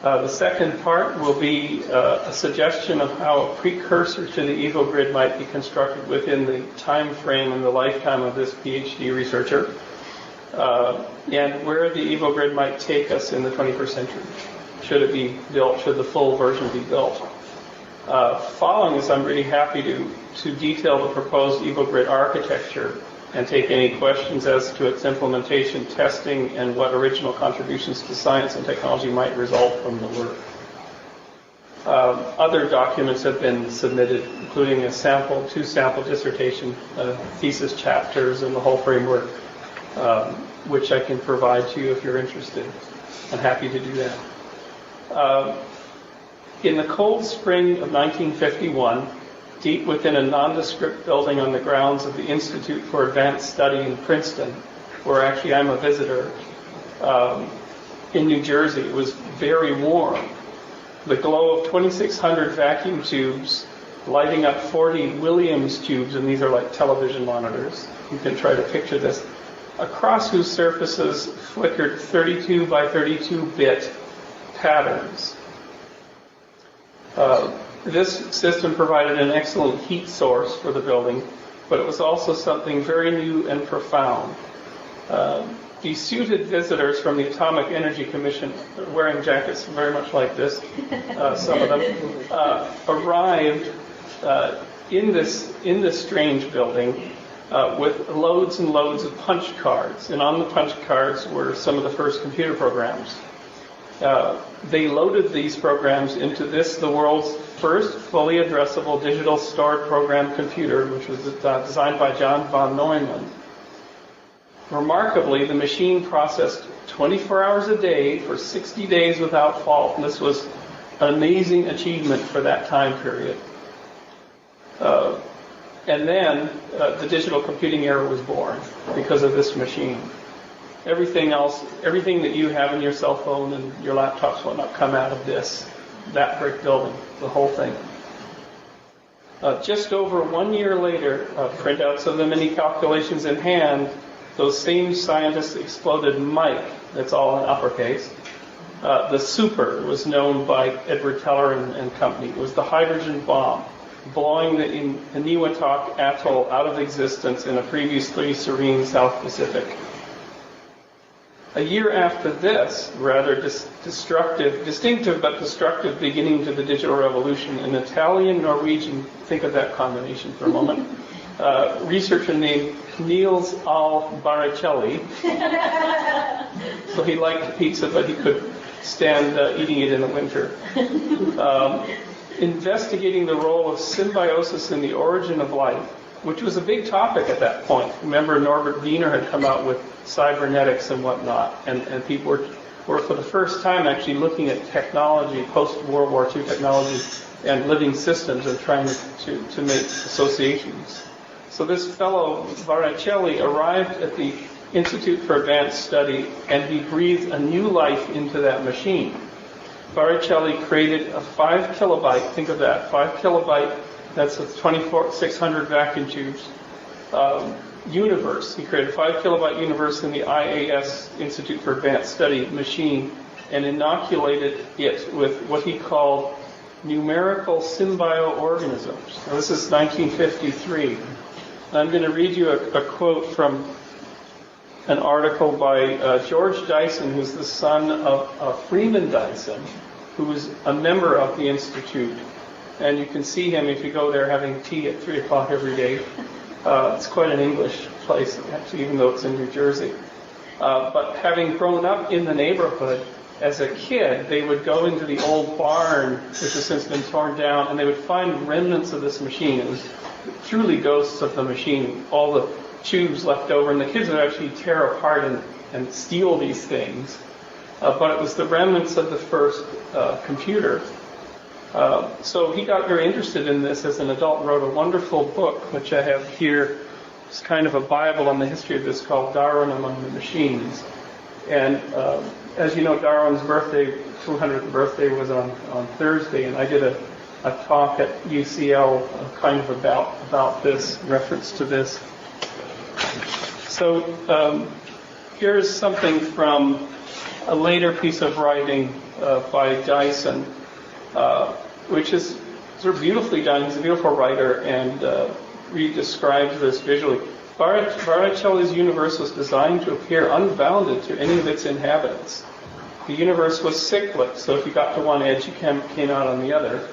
The second part will be a suggestion of how a precursor to the EvoGrid might be constructed within the time frame and the lifetime of this PhD researcher, and where the EvoGrid might take us in the 21st century. Should it be built? Should the full version be built? Following this, I'm really happy to detail the proposed EvoGrid architecture and take any questions as to its implementation, testing, and what original contributions to science and technology might result from the work. Other documents have been submitted, including two sample dissertation thesis chapters and the whole framework, which I can provide to you if you're interested. I'm happy to do that. In the cold spring of 1951, deep within a nondescript building on the grounds of the Institute for Advanced Study in Princeton, where actually I'm a visitor, in New Jersey, it was very warm. The glow of 2,600 vacuum tubes lighting up 40 Williams tubes, and these are like television monitors. You can try to picture this, across whose surfaces flickered 32 by 32-bit patterns. This system provided an excellent heat source for the building, but it was also something very new and profound. Besuited visitors from the Atomic Energy Commission, wearing jackets very much like this, some of them, arrived in this strange building with loads and loads of punch cards, and on the punch cards were some of the first computer programs. They loaded these programs into the world's first fully addressable digital stored program computer, which was designed by John von Neumann. Remarkably, the machine processed 24 hours a day for 60 days without fault, and this was an amazing achievement for that time period. And then the digital computing era was born because of this machine. Everything that you have in your cell phone and your laptops will not come out of that brick building, the whole thing. Just over 1 year later, printouts of the many calculations in hand, those same scientists exploded Mike, that's all in uppercase. The super was known by Edward Teller and company. It was the hydrogen bomb, blowing the Eniwetok atoll out of existence in a previously serene South Pacific. A year after this, rather distinctive but destructive beginning to the digital revolution, an Italian-Norwegian, think of that combination for a moment, researcher named Niels Al Baricelli. So he liked pizza, but he could stand eating it in the winter. Investigating the role of symbiosis in the origin of life, which was a big topic at that point. Remember, Norbert Wiener had come out with cybernetics and whatnot, and people were for the first time actually looking at technology, post-World War II technology, and living systems and trying to make associations. So this fellow, Baricelli, arrived at the Institute for Advanced Study, and he breathed a new life into that machine. Baricelli created a 5 kilobyte, think of that, 5 kilobyte, that's 2,600 vacuum tubes, universe. He created a 5 kilobyte universe in the IAS, Institute for Advanced Study machine, and inoculated it with what he called numerical symbioorganisms. Now, this is 1953. I'm going to read you a quote from an article by George Dyson, who's the son of Freeman Dyson, who was a member of the Institute. And you can see him if you go there having tea at 3 o'clock every day. It's quite an English place, actually, even though it's in New Jersey. But having grown up in the neighborhood, as a kid, they would go into the old barn, which has since been torn down, and they would find remnants of this machine. It was truly ghosts of the machine, all the tubes left over, and the kids would actually tear apart and steal these things. But it was the remnants of the first computer. So he got very interested in this as an adult and wrote a wonderful book, which I have here. It's kind of a Bible on the history of this, called Darwin Among the Machines. And as you know, Darwin's 200th birthday was on Thursday, and I did a talk at UCL kind of about this, in reference to this. So here's something from a later piece of writing by Dyson, which is sort of beautifully done. He's a beautiful writer, and he describes this visually. Botticelli's universe was designed to appear unbounded to any of its inhabitants. The universe was cyclic, so if you got to one edge, you came out on the other,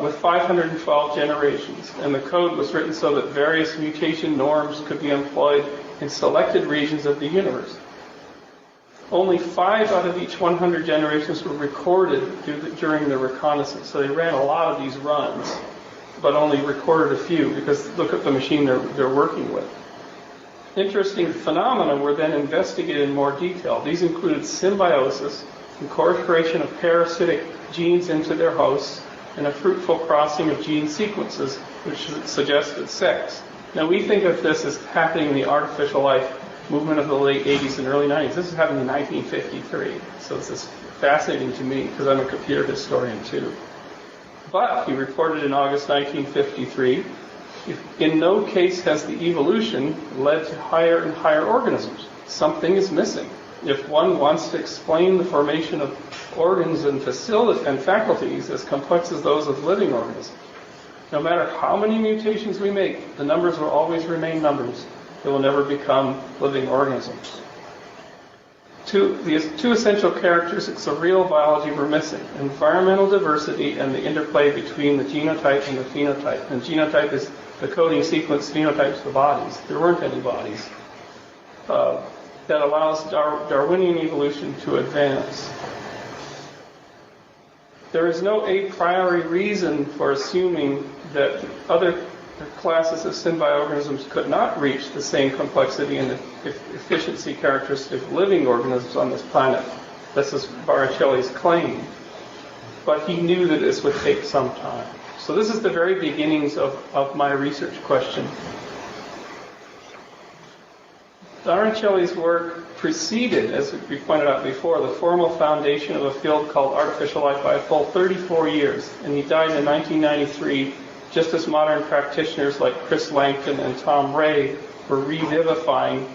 with 512 generations. And the code was written so that various mutation norms could be employed in selected regions of the universe. Only 5 out of each 100 generations were recorded during the reconnaissance. So they ran a lot of these runs, but only recorded a few, because look at the machine they're working with. Interesting phenomena were then investigated in more detail. These included symbiosis, incorporation of parasitic genes into their hosts, and a fruitful crossing of gene sequences, which suggested sex. Now we think of this as happening in the artificial life movement of the late 80s and early 90s. This is happening in 1953. So this is fascinating to me because I'm a computer historian too. But, he reported in August 1953, in no case has the evolution led to higher and higher organisms. Something is missing. If one wants to explain the formation of organs and faculties as complex as those of living organisms, no matter how many mutations we make, the numbers will always remain numbers. They will never become living organisms. The two essential characteristics of real biology were missing: environmental diversity and the interplay between the genotype and the phenotype. And genotype is the coding sequence, phenotype is the bodies. There weren't any bodies. That allows Darwinian evolution to advance. There is no a priori reason for assuming that other classes of symbioorganisms could not reach the same complexity and efficiency characteristic of living organisms on this planet. This is Botticelli's claim. But he knew that this would take some time. So this is the very beginnings of my research question. Botticelli's work preceded, as we pointed out before, the formal foundation of a field called artificial life by a full 34 years. And he died in 1993, just as modern practitioners like Chris Langton and Tom Ray were revivifying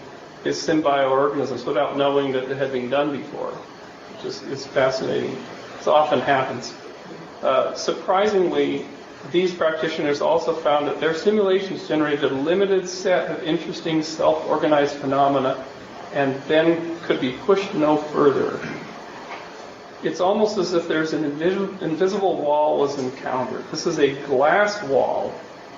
his symbioorganisms without knowing that it had been done before, which is fascinating. This often happens. Surprisingly, these practitioners also found that their simulations generated a limited set of interesting self-organized phenomena and then could be pushed no further. It's almost as if there's an invisible wall was encountered. This is a glass wall.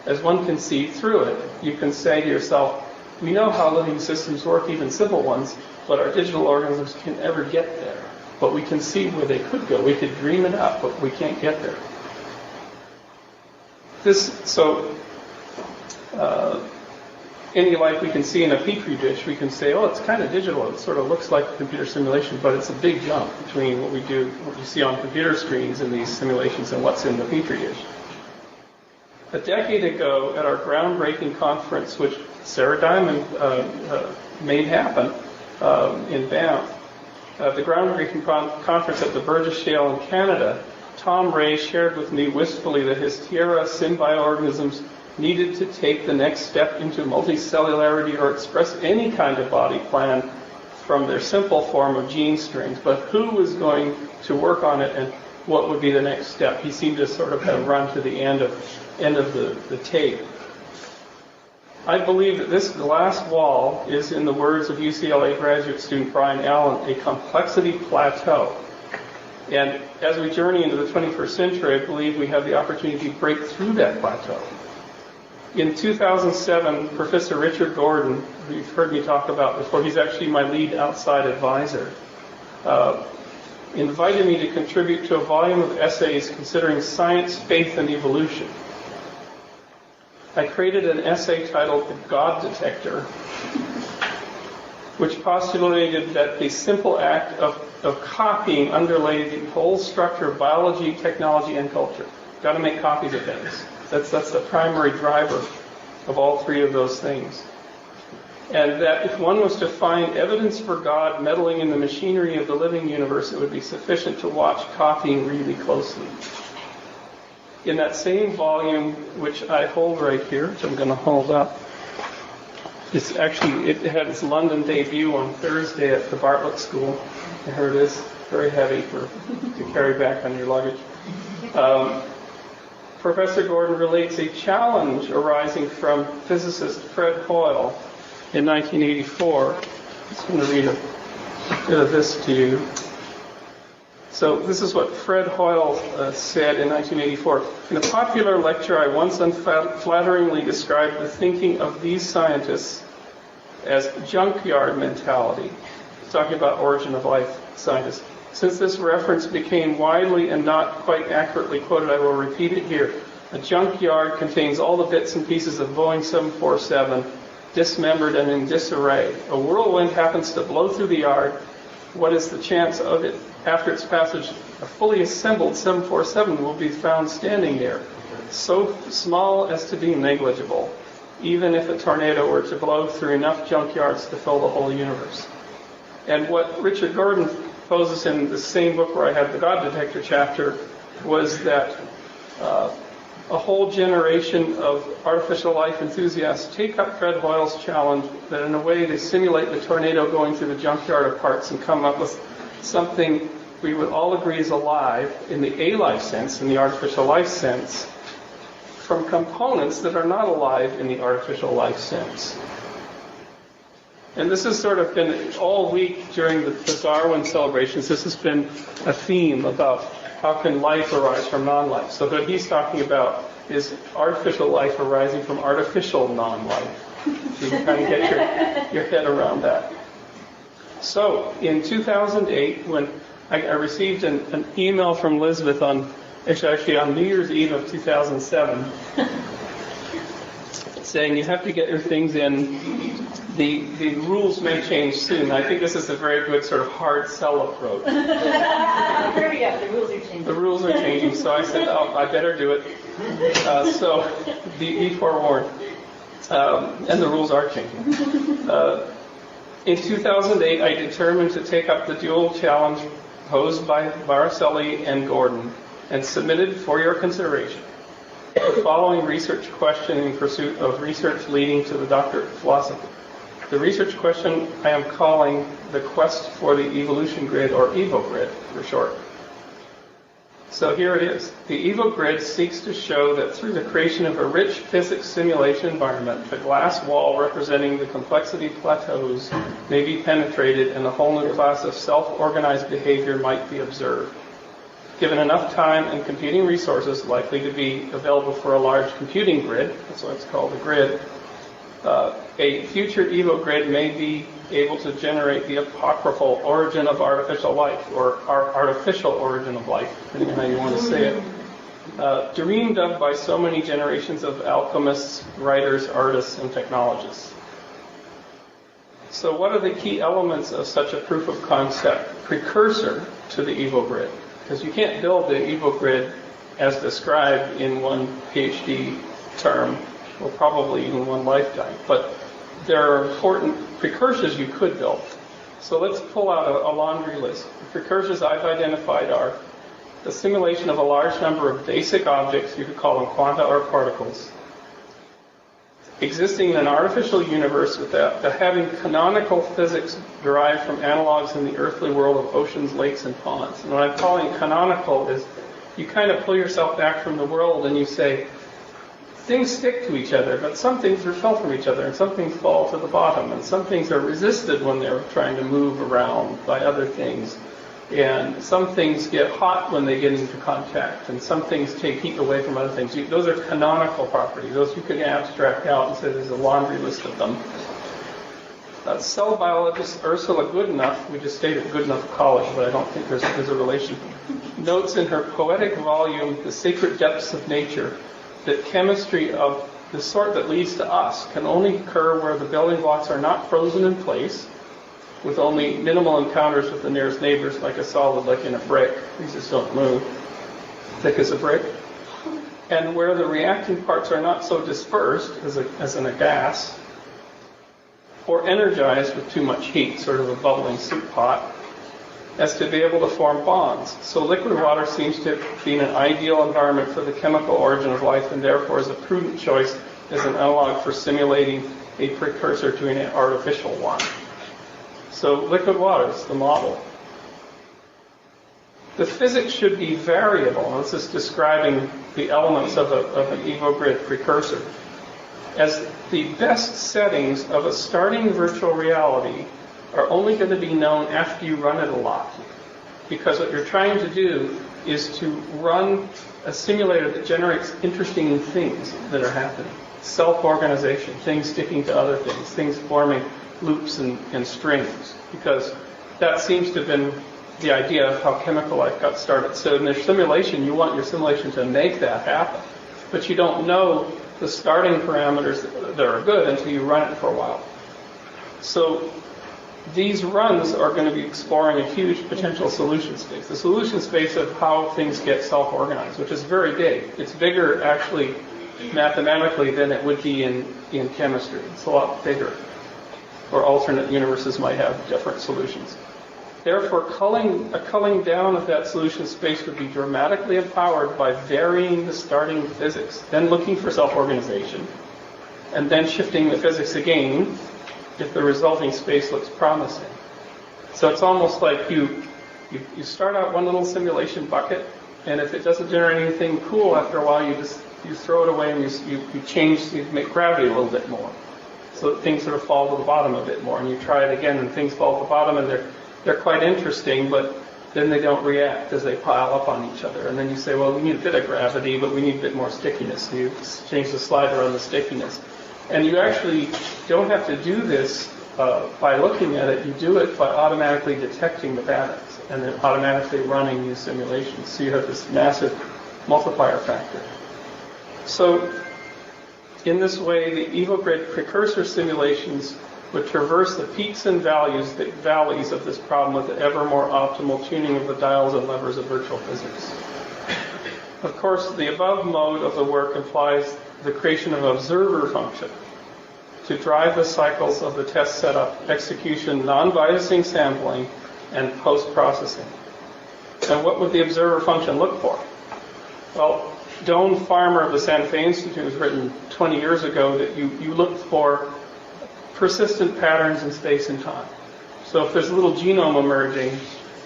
As one can see through it, you can say to yourself, we know how living systems work, even simple ones, but our digital organisms can never get there. But we can see where they could go. We could dream it up, but we can't get there. Any life we can see in a petri dish, we can say, oh, it's kind of digital. It sort of looks like a computer simulation, but it's a big jump between what you see on computer screens in these simulations and what's in the petri dish. A decade ago, at our groundbreaking conference, which Sarah Diamond made happen in Banff, the groundbreaking conference at the Burgess Shale in Canada, Tom Ray shared with me wistfully that his Tierra symbioorganisms needed to take the next step into multicellularity or express any kind of body plan from their simple form of gene strings. But who was going to work on it and what would be the next step? He seemed to sort of have run to the end of the tape. I believe that this glass wall is, in the words of UCLA graduate student Brian Allen, a complexity plateau. And as we journey into the 21st century, I believe we have the opportunity to break through that plateau. In 2007, Professor Richard Gordon, who you've heard me talk about before, he's actually my lead outside advisor, invited me to contribute to a volume of essays considering science, faith, and evolution. I created an essay titled The God Detector, which postulated that the simple act of copying underlay the whole structure of biology, technology, and culture. Got to make copies of things. That's the primary driver of all three of those things. And that if one was to find evidence for God meddling in the machinery of the living universe, it would be sufficient to watch copying really closely. In that same volume, which I hold right here, which I'm going to hold up, it had its London debut on Thursday at the Bartlett School. Here it is. very heavy to carry back on your luggage. Professor Gordon relates a challenge arising from physicist Fred Hoyle in 1984. I'm just going to read a bit of this to you. So this is what Fred Hoyle said in 1984. In a popular lecture, I once unflatteringly described the thinking of these scientists as junkyard mentality. He's talking about origin of life scientists. Since this reference became widely and not quite accurately quoted, I will repeat it here. A junkyard contains all the bits and pieces of Boeing 747, dismembered and in disarray. A whirlwind happens to blow through the yard. What is the chance of it? After its passage, a fully assembled 747 will be found standing there, so small as to be negligible, even if a tornado were to blow through enough junkyards to fill the whole universe. And what Richard Gordon poses in the same book where I have the God Detector chapter was that a whole generation of artificial life enthusiasts take up Fred Hoyle's challenge that in a way they simulate the tornado going through the junkyard of parts and come up with something we would all agree is alive in the A-life sense, in the artificial life sense, from components that are not alive in the artificial life sense. And this has sort of been all week during the Darwin celebrations. This has been a theme about how can life arise from non-life. So what he's talking about is artificial life arising from artificial non-life. So you can kind of get your head around that. So in 2008, when I received an email from Elizabeth on New Year's Eve of 2007, saying you have to get your things in. The rules may change soon. I think this is a very good sort of hard sell approach. Yeah, the rules are changing. The rules are changing, so I said, I better do it. So be forewarned. And the rules are changing. In 2008, I determined to take up the dual challenge posed by Baracelli and Gordon and submitted for your consideration the following research question in pursuit of research leading to the doctorate of philosophy. The research question I am calling the quest for the evolution grid, or EvoGrid for short. So here it is. The EvoGrid seeks to show that through the creation of a rich physics simulation environment, the glass wall representing the complexity plateaus may be penetrated and a whole new class of self-organized behavior might be observed. Given enough time and computing resources likely to be available for a large computing grid, that's why it's called a grid, a future EvoGrid may be able to generate the apocryphal origin of artificial life, or artificial origin of life, depending on how you want to say it, dreamed of by so many generations of alchemists, writers, artists, and technologists. So what are the key elements of such a proof of concept precursor to the EvoGrid? Because you can't build the EvoGrid as described in one PhD term, or probably even one lifetime. But there are important precursors you could build. So let's pull out a laundry list. The precursors I've identified are the simulation of a large number of basic objects, you could call them quanta or particles, existing in an artificial universe without having canonical physics derived from analogs in the earthly world of oceans, lakes, and ponds. And what I'm calling canonical is you kind of pull yourself back from the world and you say, things stick to each other, but some things repel from each other, and some things fall to the bottom, and some things are resisted when they're trying to move around by other things, and some things get hot when they get into contact, and some things take heat away from other things. Those are canonical properties. Those you could abstract out and say there's a laundry list of them. Cell biologist Ursula Goodenough, we just stayed at Goodenough College, but I don't think there's a relation, notes in her poetic volume, The Sacred Depths of Nature, that chemistry of the sort that leads to us can only occur where the building blocks are not frozen in place, with only minimal encounters with the nearest neighbors, like a solid, like in a brick. These just don't move. Thick as a brick. And where the reacting parts are not so dispersed as in a gas, or energized with too much heat, sort of a bubbling soup pot, as to be able to form bonds. So liquid water seems to be an ideal environment for the chemical origin of life, and therefore is a prudent choice as an analog for simulating a precursor to an artificial one. So liquid water is the model. The physics should be variable. This is describing the elements of an EvoGrid precursor. As the best settings of a starting virtual reality are only going to be known after you run it a lot. Because what you're trying to do is to run a simulator that generates interesting things that are happening. Self-organization, things sticking to other things, things forming loops and strings. Because that seems to have been the idea of how chemical life got started. So in your simulation, you want your simulation to make that happen. But you don't know the starting parameters that are good until you run it for a while. So these runs are going to be exploring a huge potential solution space. The solution space of how things get self-organized, which is very big. It's bigger, actually, mathematically than it would be in chemistry. It's a lot bigger. Or alternate universes might have different solutions. Therefore, culling down of that solution space would be dramatically empowered by varying the starting physics, then looking for self-organization, and then shifting the physics again if the resulting space looks promising. So it's almost like you start out one little simulation bucket, and if it doesn't generate anything cool after a while, you throw it away and you make gravity a little bit more. So that things sort of fall to the bottom a bit more, and you try it again and things fall to the bottom, and they're quite interesting, but then they don't react as they pile up on each other. And then you say, well, we need a bit of gravity, but we need a bit more stickiness. So you change the slider on the stickiness. And you actually don't have to do this by looking at it. You do it by automatically detecting the patterns and then automatically running these simulations. So you have this massive multiplier factor. So in this way, the EvoGrid precursor simulations would traverse the peaks and valleys of this problem with the ever more optimal tuning of the dials and levers of virtual physics. Of course, the above mode of the work implies the creation of an observer function to drive the cycles of the test setup, execution, non-biasing sampling, and post-processing. And what would the observer function look for? Well, Doan Farmer of the Santa Fe Institute has written 20 years ago that you look for persistent patterns in space and time. So if there's a little genome emerging,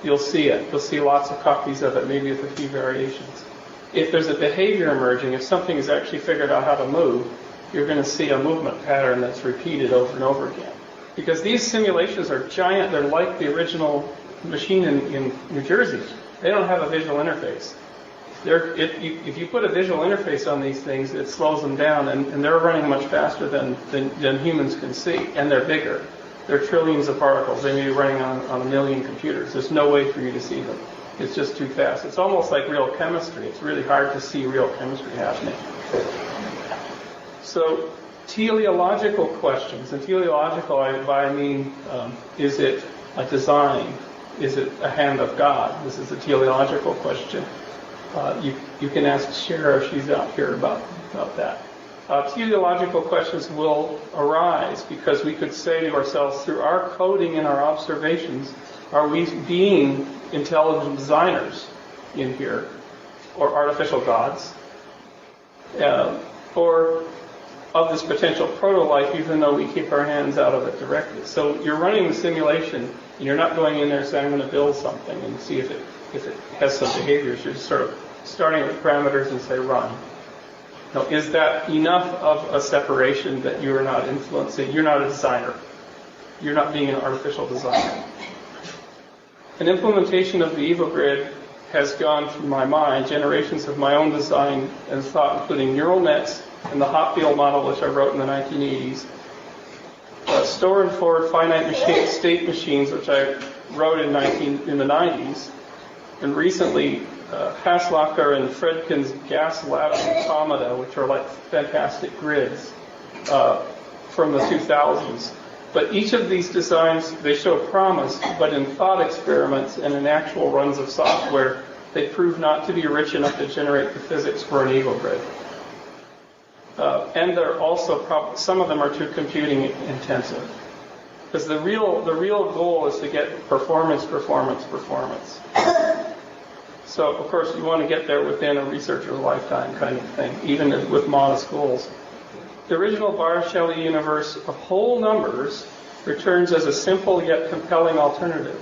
you'll see it. You'll see lots of copies of it, maybe with a few variations. If there's a behavior emerging, if something has actually figured out how to move, you're going to see a movement pattern that's repeated over and over again. Because these simulations are giant. They're like the original machine in New Jersey. They don't have a visual interface. If you put a visual interface on these things, it slows them down, and they're running much faster than humans can see, and they're bigger. They're trillions of particles. They may be running on a million computers. There's no way for you to see them. It's just too fast. It's almost like real chemistry. It's really hard to see real chemistry happening. So teleological questions, and teleological I mean, is it a design? Is it a hand of God? This is a teleological question. You can ask Shara if she's out here about that. Teleological questions will arise because we could say to ourselves, through our coding and our observations, are we being intelligent designers in here, or artificial gods, or of this potential proto-life, even though we keep our hands out of it directly? So you're running the simulation, and you're not going in there saying, I'm going to build something and see if it has some behaviors. You're just sort of starting with parameters and say, run. Now, is that enough of a separation that you're not influencing? You're not a designer. You're not being an artificial designer. An implementation of the EvoGrid has gone through my mind, generations of my own design and thought, including neural nets and the hot field model, which I wrote in the 1980s, store and forward finite state machines, which I wrote in the 90s, and recently Haslacher and Fredkin's gas lab automata, which are like fantastic grids from the 2000s. But each of these designs, they show promise, but in thought experiments and in actual runs of software, they prove not to be rich enough to generate the physics for an EvoGrid. And they're also some of them are too computing intensive. Because the real goal is to get performance. So, of course, you want to get there within a researcher's lifetime kind of thing, even with modest goals. The original Bar-Shelley universe of whole numbers returns as a simple yet compelling alternative.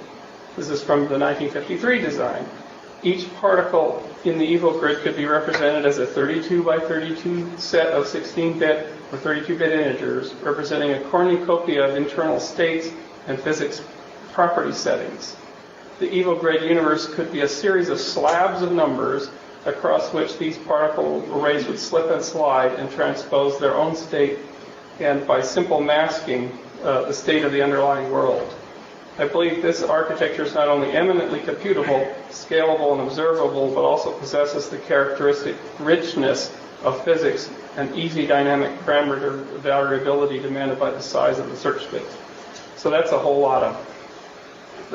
This is from the 1953 design. Each particle in the EvoGrid could be represented as a 32 by 32 set of 16-bit or 32-bit integers, representing a cornucopia of internal states and physics property settings. The EvoGrid universe could be a series of slabs of numbers across which these particle arrays would slip and slide and transpose their own state, and by simple masking, the state of the underlying world. I believe this architecture is not only eminently computable, scalable, and observable, but also possesses the characteristic richness of physics and easy dynamic parameter variability demanded by the size of the search bit. So that's a whole lot of...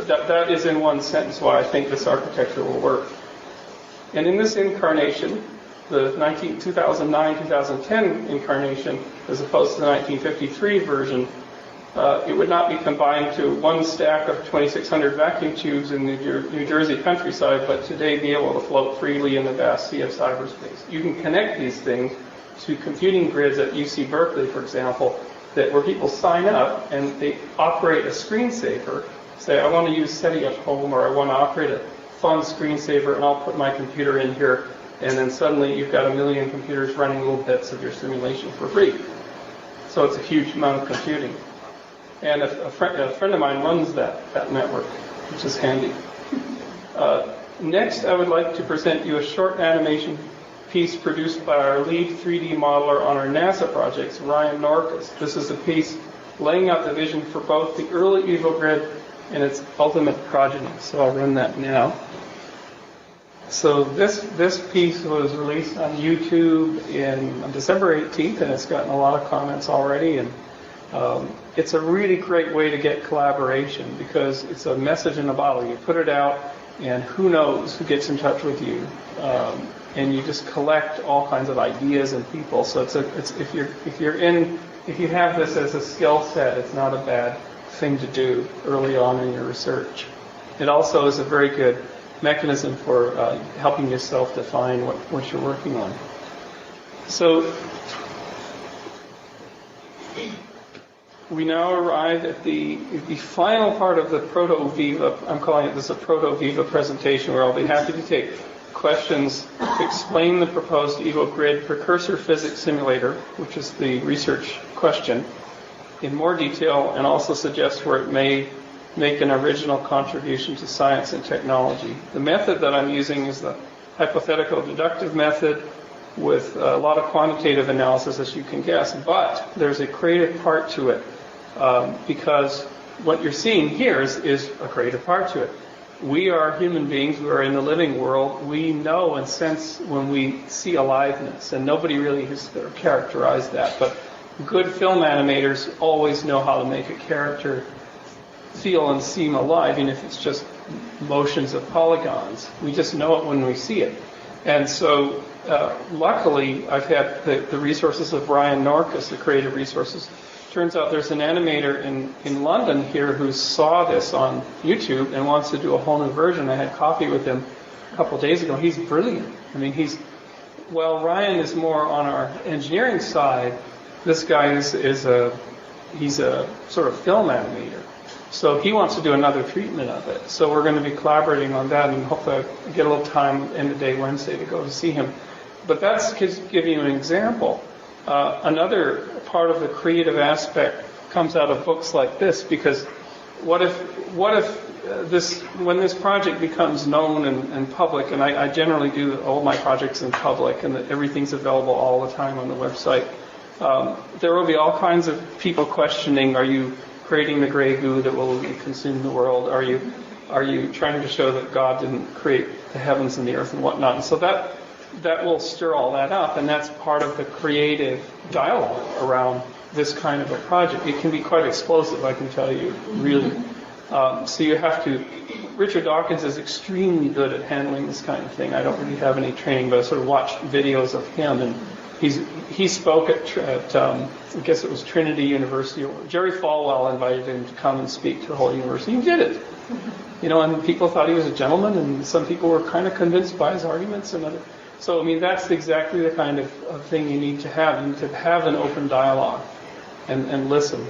That is in one sentence why I think this architecture will work. And in this incarnation, the 2009-2010 incarnation, as opposed to the 1953 version, it would not be combined to one stack of 2,600 vacuum tubes in the New Jersey countryside, but today be able to float freely in the vast sea of cyberspace. You can connect these things to computing grids at UC Berkeley, for example, where people sign up and they operate a screensaver, say, I want to use SETI at home, or I want to operate a fun screensaver, and I'll put my computer in here, and then suddenly you've got 1 million computers running little bits of your simulation for free. So it's a huge amount of computing. And a friend of mine runs that network, which is handy. Next, I would like to present you a short animation piece produced by our lead 3D modeler on our NASA projects, Ryan Norkus. This is a piece laying out the vision for both the early EvoGrid and its ultimate progeny. So I'll run that now. So this piece was released on YouTube on December 18th, and it's gotten a lot of comments already. And it's a really great way to get collaboration because it's a message in a bottle. You put it out, and who knows who gets in touch with you, and you just collect all kinds of ideas and people. So if you have this as a skill set, it's not a bad thing to do early on in your research. It also is a very good mechanism for helping yourself define what you're working on. So we now arrive at the final part of the Proto-Viva. I'm calling this a Proto-Viva presentation, where I'll be happy to take questions to explain the proposed EvoGrid precursor physics simulator, which is the research question, in more detail, and also suggest where it may make an original contribution to science and technology. The method that I'm using is the hypothetical deductive method with a lot of quantitative analysis, as you can guess, but there's a creative part to it, because what you're seeing here is a creative part to it. We are human beings. We are in the living world. We know and sense when we see aliveness, and nobody really has characterized that, but good film animators always know how to make a character feel and seem alive, even if it's just motions of polygons. We just know it when we see it. And so luckily, I've had the resources of Ryan Norkus, the creative resources. Turns out there's an animator in London here who saw this on YouTube and wants to do a whole new version. I had coffee with him a couple of days ago. He's brilliant. I mean, Ryan is more on our engineering side. This guy he's a sort of film animator. So he wants to do another treatment of it. So we're going to be collaborating on that, and hopefully I get a little time end of day Wednesday to go to see him. But that's just giving you an example. Another part of the creative aspect comes out of books like this, because what if when this project becomes known and public, and I generally do all my projects in public, and everything's available all the time on the website, there will be all kinds of people questioning, are you creating the gray goo that will consume the world? Are you trying to show that God didn't create the heavens and the earth and whatnot? And so that will stir all that up, and that's part of the creative dialogue around this kind of a project. It can be quite explosive, I can tell you, really. So you have to... Richard Dawkins is extremely good at handling this kind of thing. I don't really have any training, but I sort of watched videos of him, and he spoke at I guess it was Trinity University. Jerry Falwell invited him to come and speak to the whole university. He did it. And people thought he was a gentleman, and some people were kind of convinced by his arguments. So, I mean, that's exactly the kind of thing you need to have. You need to have an open dialogue and listen.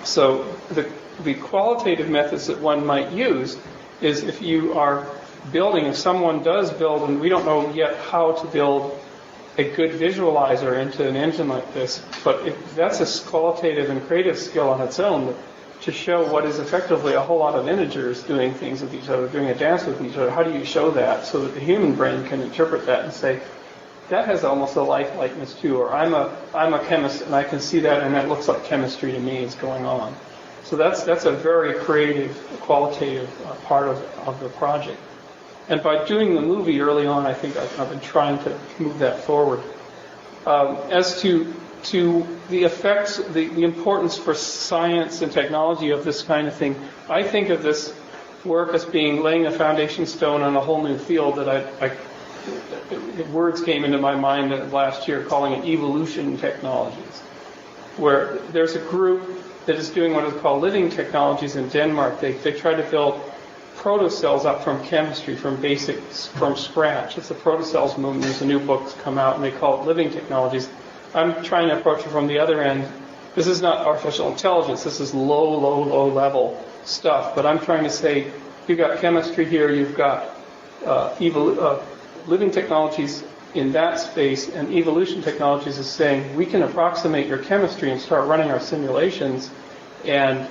So the qualitative methods that one might use is if you are building, if someone does build, and we don't know yet how to build a good visualizer into an engine like this, but that's a qualitative and creative skill on its own to show what is effectively a whole lot of integers doing things with each other, doing a dance with each other. How do you show that so that the human brain can interpret that and say, that has almost a likeness too, or I'm a chemist and I can see that and that looks like chemistry to me is going on. So that's a very creative, qualitative part of the project. And by doing the movie early on, I think I've been trying to move that forward. As to the effects, the importance for science and technology of this kind of thing, I think of this work as being laying a foundation stone on a whole new field that words came into my mind last year calling it evolution technologies, where there's a group that is doing what is called living technologies in Denmark. They try to build protocells up from chemistry, from scratch. It's the protocells movement. There's a new book come out, and they call it living technologies. I'm trying to approach it from the other end. This is not artificial intelligence. This is low level stuff. But I'm trying to say, you've got chemistry here, you've got living technologies in that space, and evolution technologies is saying, we can approximate your chemistry and start running our simulations, and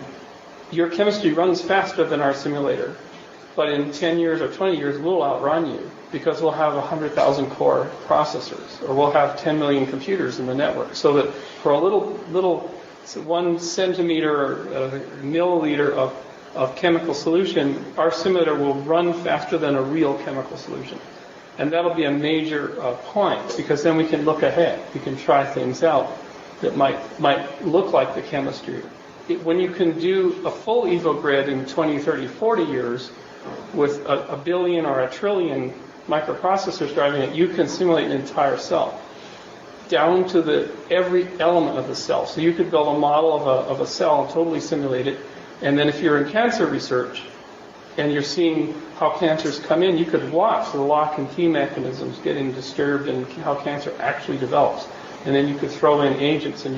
your chemistry runs faster than our simulator. But in 10 years or 20 years, we'll outrun you because we'll have 100,000 core processors, or we'll have 10 million computers in the network. So that for a little 1 centimeter or milliliter of chemical solution, our simulator will run faster than a real chemical solution. And that'll be a major point, because then we can look ahead. We can try things out that might look like the chemistry. When you can do a full EvoGrid in 20, 30, 40 years, with a billion or a trillion microprocessors driving it, you can simulate an entire cell down to every element of the cell. So you could build a model of a cell and totally simulate it. And then if you're in cancer research and you're seeing how cancers come in, you could watch the lock and key mechanisms getting disturbed and how cancer actually develops. And then you could throw in agents and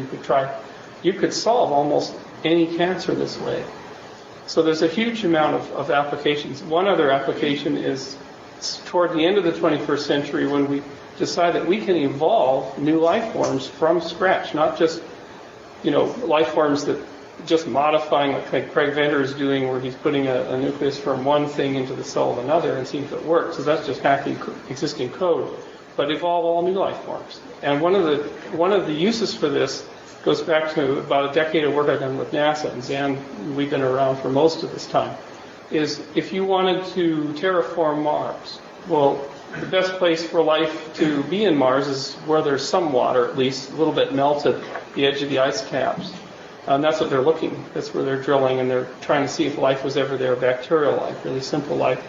you could solve almost any cancer this way. So there's a huge amount of applications. One other application is toward the end of the 21st century, when we decide that we can evolve new life forms from scratch, not just, life forms that just modifying like Craig Venter is doing, where he's putting a nucleus from one thing into the cell of another and seeing if it works. So that's just hacking existing code, but evolve all new life forms. And one of the uses for this goes back to about a decade of work I've done with NASA, and Zan, we've been around for most of this time, is if you wanted to terraform Mars, well, the best place for life to be in Mars is where there's some water, at least, a little bit melted, the edge of the ice caps. And that's what they're looking. That's where they're drilling, and they're trying to see if life was ever there, bacterial life, really simple life.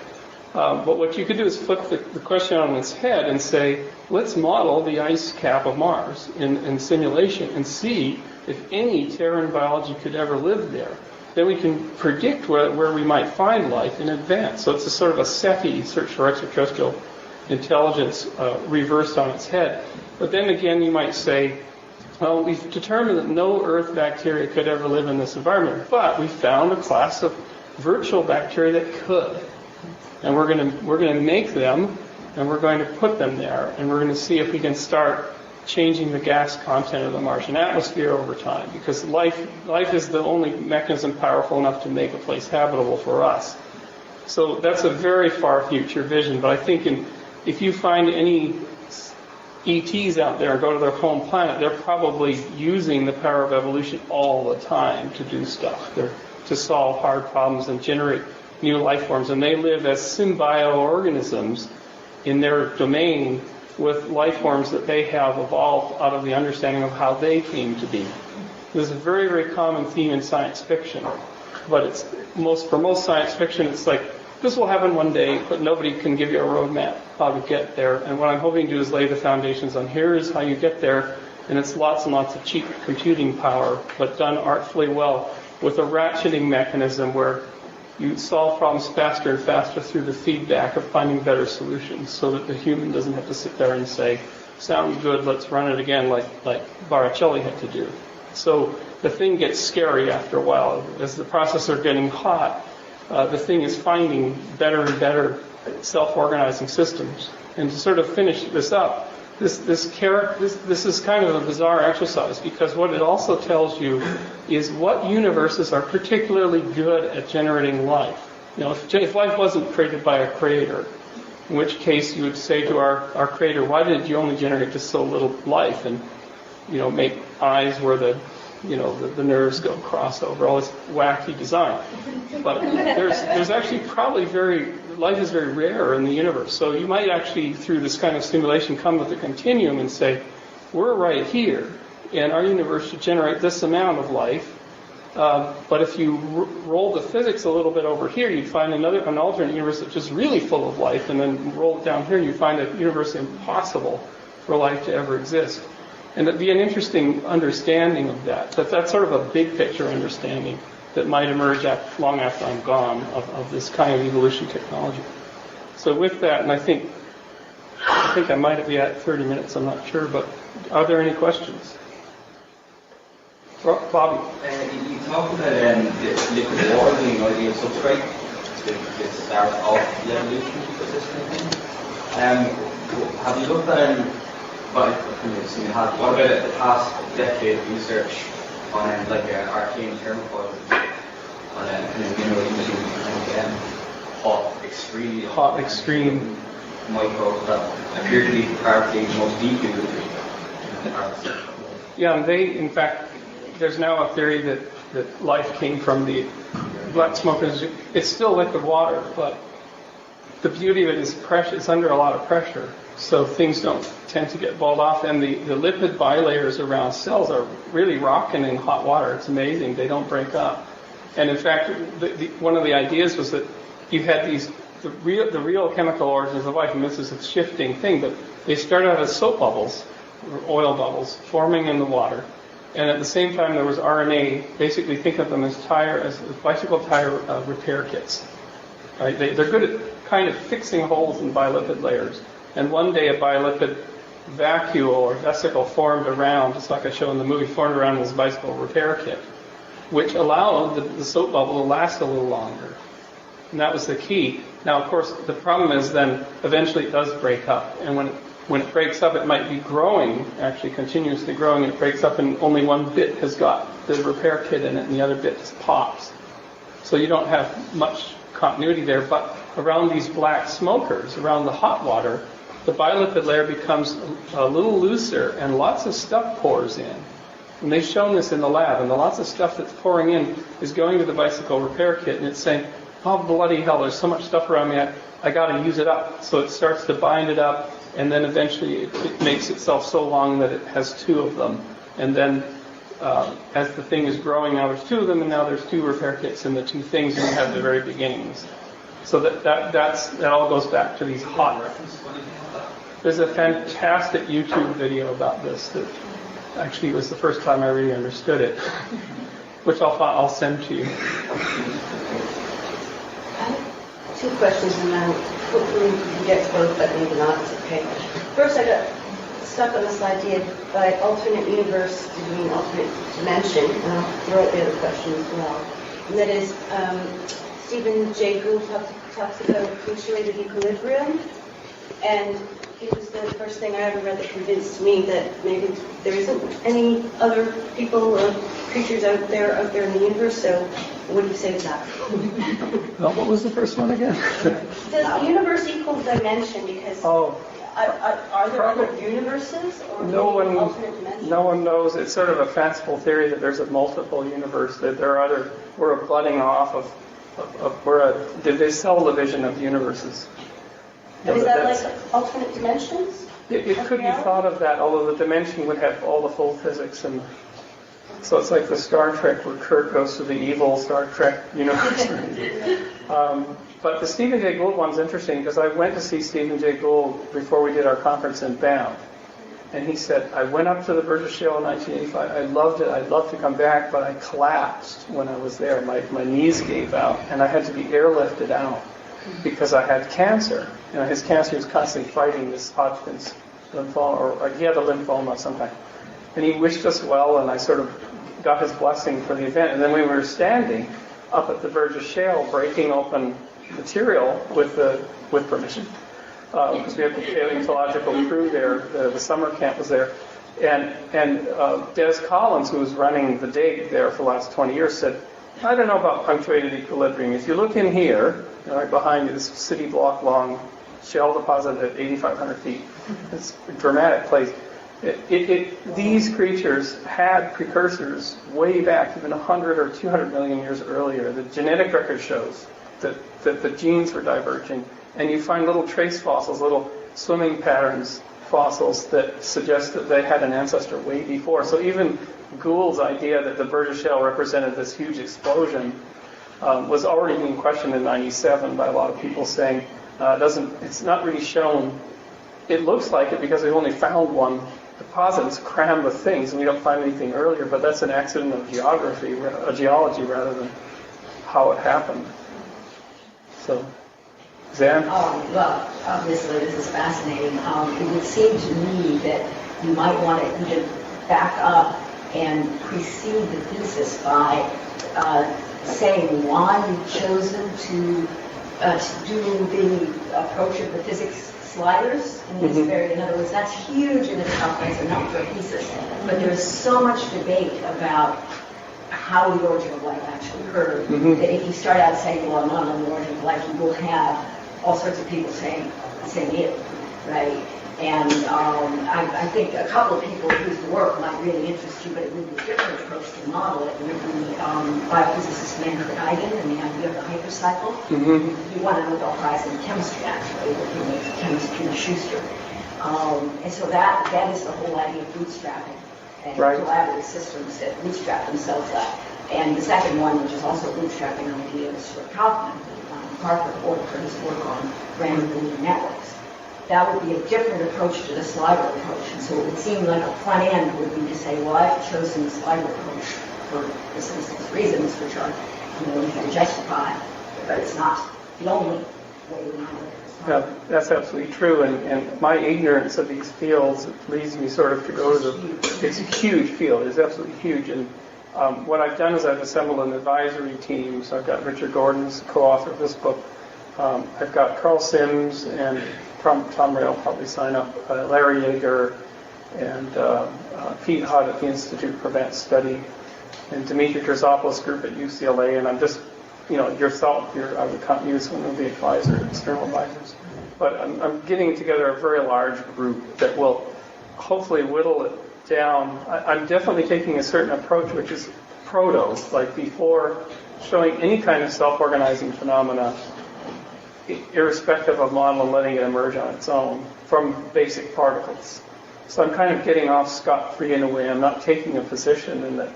But what you could do is flip the question on its head and say, let's model the ice cap of Mars in simulation and see if any Terran biology could ever live there. Then we can predict where we might find life in advance. So it's a sort of a SETI, search for extraterrestrial intelligence, reversed on its head. But then again, you might say, well, we've determined that no Earth bacteria could ever live in this environment, but we found a class of virtual bacteria that could. And we're going to make them, and we're going to put them there, and we're going to see if we can start changing the gas content of the Martian atmosphere over time, because life is the only mechanism powerful enough to make a place habitable for us. So that's a very far future vision, but I think if you find any ETs out there and go to their home planet, they're probably using the power of evolution all the time to do stuff. To solve hard problems and generate new life forms. And they live as symbioorganisms in their domain with life forms that they have evolved out of the understanding of how they came to be. This is a very, very common theme in science fiction. But for most science fiction, it's like, this will happen one day, but nobody can give you a roadmap how to get there. And what I'm hoping to do is lay the foundations on here's how you get there. And it's lots and lots of cheap computing power, but done artfully well with a ratcheting mechanism where you solve problems faster and faster through the feedback of finding better solutions, so that the human doesn't have to sit there and say, sounds good, let's run it again, like Baricelli had to do. So the thing gets scary after a while. As the processor getting hot, the thing is finding better and better self-organizing systems. And to sort of finish this up, this is kind of a bizarre exercise, because what it also tells you is what universes are particularly good at generating life. If life wasn't created by a creator, in which case you would say to our creator, why did you only generate just so little life, and make eyes where the nerves go crossover, all this wacky design. But there's actually probably life is very rare in the universe. So you might actually, through this kind of simulation, come with a continuum and say, we're right here, and our universe should generate this amount of life. But if you roll the physics a little bit over here, you'd find an alternate universe that's just really full of life, and then roll it down here, and you'd find a universe impossible for life to ever exist. And it'd be an interesting understanding of that. That's sort of a big picture understanding that might emerge long after I'm gone of this kind of evolution technology. So with that, and I think I might be at 30 minutes, I'm not sure, but are there any questions? Bobby? You talked about the liquid water being an ideal substrate to start off the evolution ecosystem. Have you looked at what about the past decade of research on arcane thermocoils on using hot extreme microbes that appear to be partly most deeply rooted in the Earth? Yeah, in fact, there's now a theory that life came from the black smoke. It's still liquid water, but the beauty of it is pressure. It's under a lot of pressure, so things don't tend to get balled off. And the lipid bilayers around cells are really rocking in hot water. It's amazing. They don't break up. And in fact, one of the ideas was that you had the real chemical origins of life, and this is a shifting thing, but they start out as soap bubbles, or oil bubbles, forming in the water. And at the same time, there was RNA. Basically, think of them as bicycle tire repair kits. Right? They're good at kind of fixing holes in bilipid layers. And one day, a bilipid vacuole or vesicle formed around, just like I show in the movie, formed around this bicycle repair kit, which allowed the soap bubble to last a little longer. And that was the key. Now, of course, the problem is then eventually it does break up. And when it breaks up, it might be growing, actually continuously growing. It breaks up and only one bit has got the repair kit in it and the other bit just pops. So you don't have much continuity there. But around these black smokers, around the hot water, the bilipid layer becomes a little looser and lots of stuff pours in. And they've shown this in the lab. And the lots of stuff that's pouring in is going to the bicycle repair kit and it's saying, oh, bloody hell, there's so much stuff around me, I got to use it up. So it starts to bind it up. And then eventually it makes itself so long that it has two of them. And then as the thing is growing, now there's two of them, and now there's two repair kits in the two things, and you have the very beginnings. So that all goes back to these hot. There's a fantastic YouTube video about this that actually was the first time I really understood it, which I'll send to you. Two questions, and then hopefully we can get to both, but maybe not. It's okay. First, I got stuck on this idea by alternate universe, do you mean alternate dimension? And I'll throw out the other question as well. And that is, Stephen Jay Gould talks about punctuated equilibrium, and it was the first thing I ever read that convinced me that maybe there isn't any other people or creatures out there in the universe. So, what do you say to that? Well, what was the first one again? Does universe equal dimension? Because are there other universes or alternate dimensions? No one knows. It's sort of a fanciful theory that there's a multiple universe, that there are we're a budding off of the cell division of universes. But is that like alternate dimensions? It could be thought of that, although the dimension would have all the full physics. And so it's like the Star Trek where Kirk goes to the evil Star Trek universe. But the Stephen Jay Gould one's interesting because I went to see Stephen Jay Gould before we did our conference in Banff. And he said, I went up to the Burgess Shale in 1985. I loved it. I'd love to come back, but I collapsed when I was there. My knees gave out, and I had to be airlifted out because I had cancer. His cancer was constantly fighting this Hodgkin's lymphoma, or he had a lymphoma sometime. And he wished us well, and I sort of got his blessing for the event. And then we were standing up at the Burgess Shale, breaking open material with permission, because we had the paleontological crew there. The summer camp was there, and Des Collins, who was running the dig there for the last 20 years, said, I don't know about punctuated equilibrium. If you look in here, right behind you, this city block long shell deposit at 8,500 feet. It's a dramatic place. These creatures had precursors way back, even 100 or 200 million years earlier. The genetic record shows that the genes were diverging. And you find little trace fossils, little swimming patterns fossils that suggest that they had an ancestor way before. So even Gould's idea that the Burgess shell represented this huge explosion was already being questioned in 97 by a lot of people saying, it's not really shown. It looks like it because we've only found one deposit. It's crammed with things, and we don't find anything earlier, but that's an accident of geology rather than how it happened. So, Zan? Well, obviously this is fascinating. It would seem to me that you might want to even back up and precede the thesis by saying why you've chosen to do the approach of the physics sliders in these in other words, that's huge in itself as enough for a thesis. But there's so much debate about how the origin of life actually occurred that if you start out saying, well, I'm not on the origin of life, you will have all sorts of people saying it, right? And I think a couple of people whose work might really interest you, but it would be a different approach to model it. It would be biophysicist Manfred Eigen and the idea of the hypercycle. He won a Nobel Prize in chemistry, actually, working with chemistry and Schuster. And so that is the whole idea of bootstrapping and collaborative systems that bootstrap themselves up. And the second one, which is also a bootstrapping idea, is Stuart Kaufman, Parker Ford, for his work on random linear networks. That would be a different approach to the slider approach. And so it would seem like a front end would be to say, well, I've chosen the slider approach for this instance reasons, which are, you can justify, but it's not the only way we know it. Yeah, that's absolutely true. And my ignorance of these fields leads me sort of to go to it's a huge field. It's absolutely huge. And what I've done is I've assembled an advisory team. So I've got Richard Gordon, who's the co-author of this book. I've got Carl Sims and Tom Ray will probably sign up, Larry Yeager, and Pete Hutt at the Institute for Advanced Study, and Dimitri Terzopoulos' group at UCLA, and I'm just, yourself, I would use one of the external advisors. But I'm getting together a very large group that will hopefully whittle it down. I'm definitely taking a certain approach, which is proto, like before showing any kind of self-organizing phenomena, irrespective of model and letting it emerge on its own from basic particles. So I'm kind of getting off scot-free in a way. I'm not taking a position in that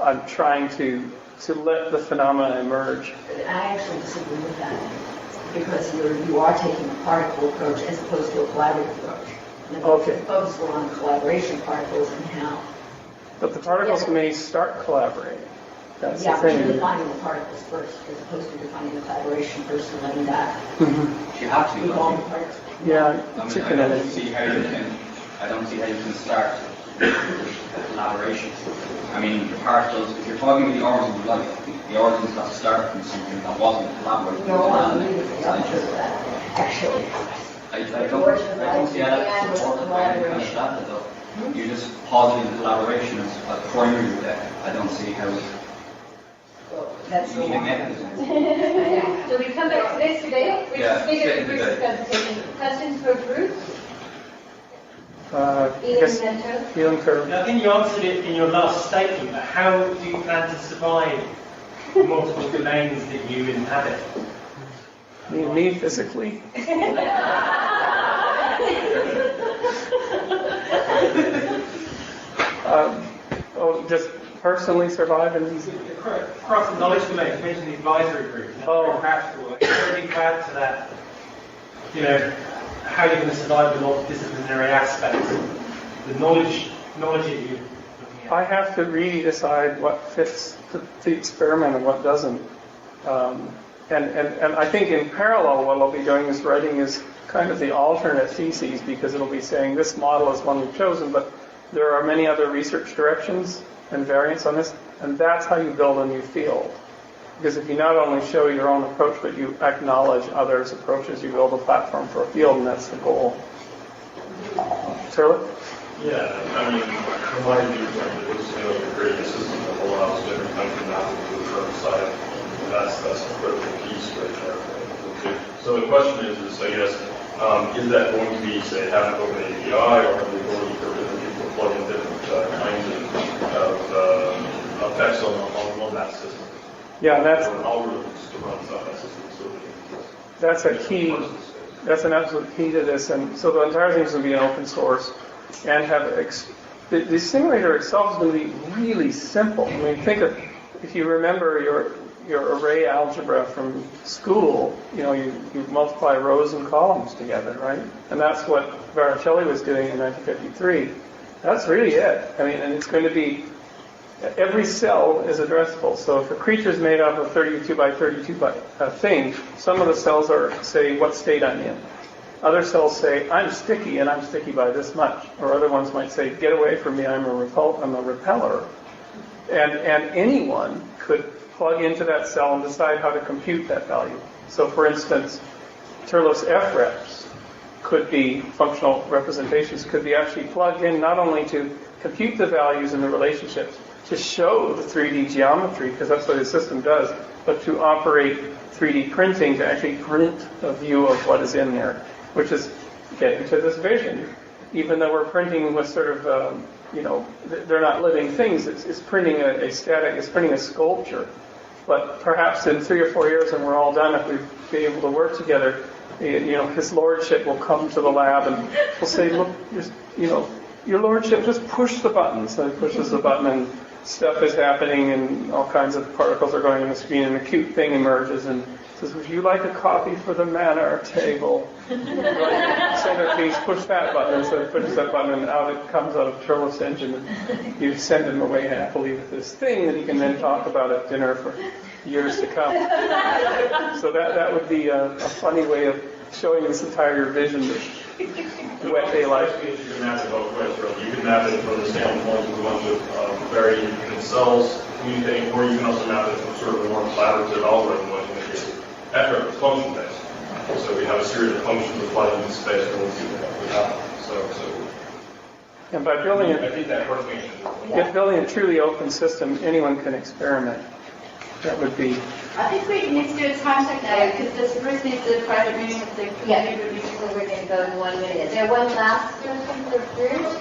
I'm trying to let the phenomena emerge. I actually disagree with that because you are taking a particle approach as opposed to a collaborative approach. Okay. Focus more on the collaboration particles and how. But the particles may start collaborating. That's the But thing. you're defining the particles first as opposed to defining the collaboration first and letting that You have to. evolve the particles. Yeah, I don't see how you can start collaboration. I mean, the particles, if you're talking about the origins of life, the origins got to start from something that wasn't collaborating. No, I'm really the opposite of that, actually. I don't see how that's supported by any kind of data, though. You're just positing the collaboration as a primary data. I don't see how That's the one. So we come back to this today. We just figured the first presentation. Questions for Bruce? Healing curve. I think you answered it in your last statement, but how do you plan to survive the multiple domains that you inhabit? Me physically? Just personally survive in these. Across the knowledge domain, you mentioned the advisory group. Practical. Anything to add to that? How you're going to survive the multidisciplinary aspects, the knowledge that you're looking at. I have to really decide what fits the experiment and what doesn't. And I think in parallel, what I'll be doing is writing is kind of the alternate theses, because it'll be saying this model is one we've chosen, but there are many other research directions and variants on this, and that's how you build a new field. Because if you not only show your own approach, but you acknowledge others' approaches, you build a platform for a field, and that's the goal. Turley? Yeah, I mean, from my viewpoint, it was, a great system that allows different country mapping to the current site. That's a critical piece right there. So the question is, I guess, is that going to be, say, have an open API, or are they going for different people to plug in different kinds of effects on that system? Yeah, that's algorithms to run that system. that's a key. That's an absolute key to this. And so the entire thing is going to be an open source, and have the simulator itself is going to be really simple. I mean, think of, if you remember your array algebra from school, you multiply rows and columns together, right? And that's what Varichelli was doing in 1953. That's really it. I mean, and it's going to be, every cell is addressable. So if a creature is made up of 32 by 32 by thing, some of the cells are, say, what state I'm in. Other cells say, I'm sticky, and I'm sticky by this much. Or other ones might say, get away from me, I'm a repeller. And anyone could plug into that cell and decide how to compute that value. So for instance, Turlo's f-reps could be, functional representations could be actually plugged in not only to compute the values and the relationships, to show the 3D geometry, because that's what the system does, but to operate 3D printing, to actually print a view of what is in there, which is getting to this vision. Even though we're printing with sort of, they're not living things, it's printing a static, it's printing a sculpture. But perhaps in 3 or 4 years when we're all done, if we've been able to work together, His Lordship will come to the lab and will say, look, Your Lordship, just push the button. So he pushes the button and stuff is happening and all kinds of particles are going on the screen and a cute thing emerges and says, would you like a copy for the manor table? Senator, please push that button. And so he pushes that button and out it comes out of Turles' engine and you send him away happily with this thing that he can then talk about at dinner for years to come. So that would be a funny way of showing this entire vision. Wet daylight. You can map it both ways, really. You can map it from the standpoint of a bunch of very independent cells communicating, or you can also map it from sort of a more collaborative algorithm, like in the case of F-rep is function-based. So we have a series of functions applied in space and we'll see what we have. So and by building I think that first thing if building a truly open system, anyone can experiment. That would be. I think we need to do a time check now, because this first needs a private meeting with the community review, so we're going to go in 1 minute. Is there one last question for Bruce?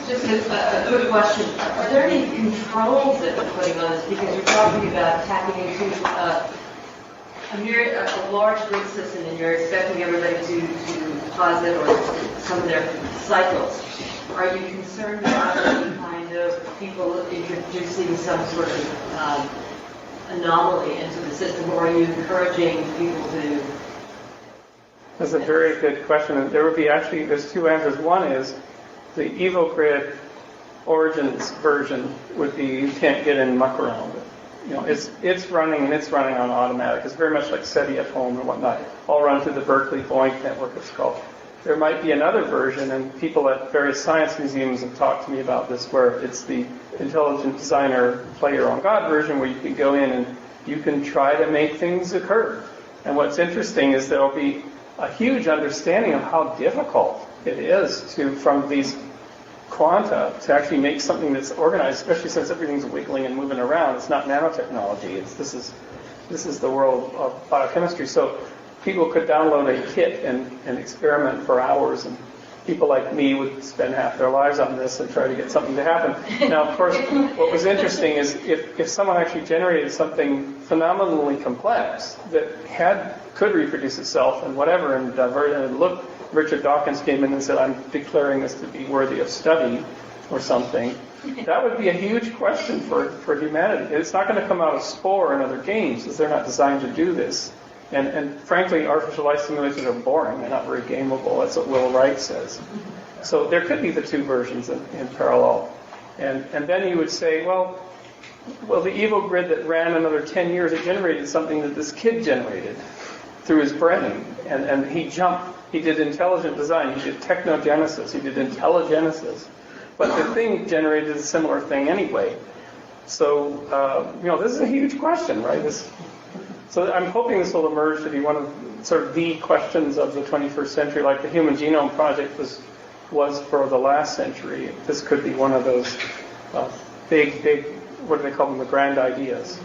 Just a quick question. Are there any controls that we're putting on this? Because you're talking about tapping into a large grid system, and you're expecting everybody to deposit or some of their cycles. Are you concerned about any kind of people introducing some sort of anomaly into the system, or are you encouraging people to? That's a very good question. And there would be there's two answers. One is the EvoGrid Origins version would be you can't get in and muck around with it. It's running on automatic. It's very much like SETI at home and whatnot. All run through the Berkeley BOINC network, it's called. There might be another version, and people at various science museums have talked to me about this, where it's the intelligent designer play your own God version, where you can go in and you can try to make things occur. And what's interesting is there'll be a huge understanding of how difficult it is from these quanta to actually make something that's organized, especially since everything's wiggling and moving around. It's not nanotechnology. This is the world of biochemistry. So people could download a kit and experiment for hours, and people like me would spend half their lives on this and try to get something to happen. Now, of course, what was interesting is if someone actually generated something phenomenally complex that could reproduce itself and whatever, and look, Richard Dawkins came in and said, I'm declaring this to be worthy of study or something. That would be a huge question for humanity. It's not going to come out of Spore and other games, because they're not designed to do this. And frankly, artificial life simulators are boring. They're not very gameable. That's what Will Wright says. So there could be the two versions in parallel. And then you would say, well, the EvoGrid that ran another 10 years, it generated something that this kid generated through his brain. And he jumped. He did intelligent design. He did technogenesis. He did intelligenesis. But the thing generated a similar thing anyway. So, this is a huge question, right? So I'm hoping this will emerge to be one of sort of the questions of the 21st century, like the Human Genome Project was for the last century. This could be one of those big, what do they call them, the grand ideas.